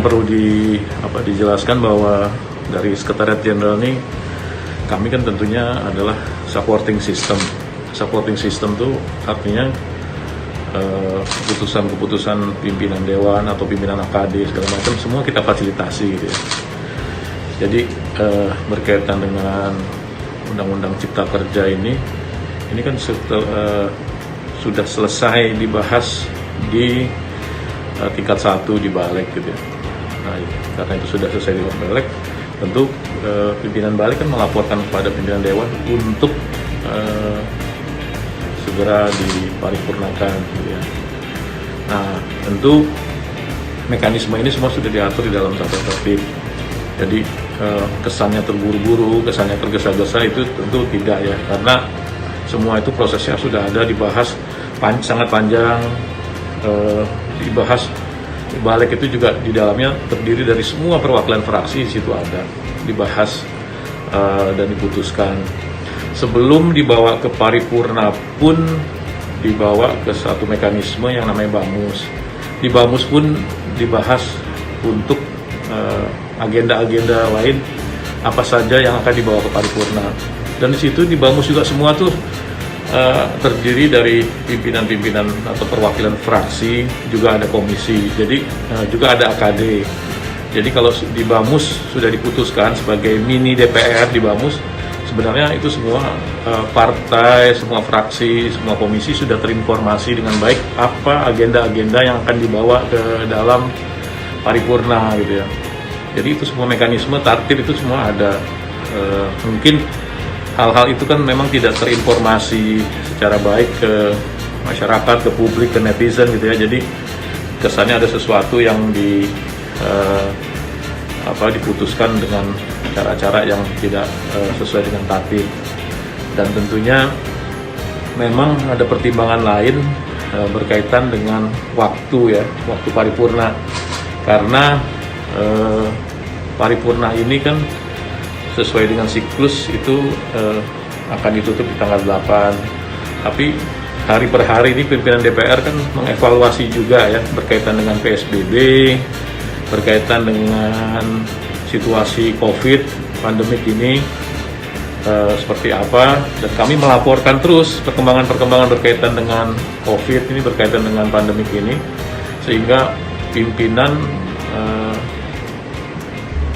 yang perlu dijelaskan bahwa dari Sekretariat Jenderal ini kami kan tentunya adalah supporting system. Supporting system itu artinya keputusan-keputusan pimpinan dewan atau pimpinan AKD segala macam semua kita fasilitasi gitu ya. Jadi berkaitan dengan Undang-Undang Cipta Kerja ini kan sudah selesai dibahas di tingkat 1 di Balik gitu ya. Nah, karena itu sudah selesai di Balik, tentu pimpinan Balik kan melaporkan kepada pimpinan dewan untuk segera diparipurnakan gitu ya. Nah, tentu mekanisme ini semua sudah diatur di dalam tata tertib. Jadi kesannya terburu-buru, kesannya tergesa-gesa itu tentu tidak ya, karena semua itu prosesnya sudah ada dibahas sangat panjang, dibahas. Balik itu juga di dalamnya terdiri dari semua perwakilan fraksi, di situ ada dibahas dan diputuskan. Sebelum dibawa ke paripurna pun dibawa ke satu mekanisme yang namanya BAMUS. Di BAMUS pun dibahas untuk agenda-agenda lain apa saja yang akan dibawa ke paripurna. Dan di situ di BAMUS juga semua tuh terdiri dari pimpinan-pimpinan atau perwakilan fraksi, juga ada komisi, jadi juga ada AKD. Jadi kalau di BAMUS sudah diputuskan sebagai mini DPR di BAMUS, sebenarnya itu semua partai, semua fraksi, semua komisi sudah terinformasi dengan baik apa agenda-agenda yang akan dibawa ke dalam paripurna gitu ya. Jadi itu semua mekanisme tertib itu semua ada. Mungkin hal-hal itu kan memang tidak terinformasi secara baik ke masyarakat, ke publik, ke netizen gitu ya. Jadi kesannya ada sesuatu yang diputuskan dengan cara-cara yang tidak sesuai dengan tatib. Dan tentunya memang ada pertimbangan lain berkaitan dengan waktu ya, waktu paripurna. Karena paripurna ini kan sesuai dengan siklus itu akan ditutup di tanggal 8. Tapi hari per hari ini pimpinan DPR kan mengevaluasi juga ya berkaitan dengan PSBB, berkaitan dengan situasi COVID, pandemik ini seperti apa. Dan kami melaporkan terus perkembangan-perkembangan berkaitan dengan COVID ini, berkaitan dengan pandemik ini, sehingga pimpinan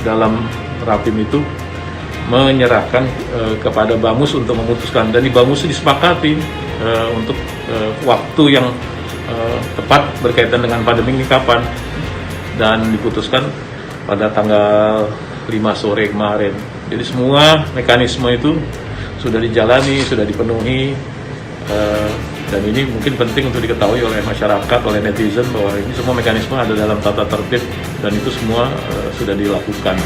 dalam rapim itu menyerahkan kepada BAMUS untuk memutuskan, dan di BAMUS disepakati untuk waktu yang tepat berkaitan dengan pandemi ini kapan, dan diputuskan pada tanggal 5 sore kemarin. Jadi semua mekanisme itu sudah dijalani, sudah dipenuhi, dan ini mungkin penting untuk diketahui oleh masyarakat, oleh netizen, bahwa ini semua mekanisme ada dalam tata tertib dan itu semua sudah dilakukan.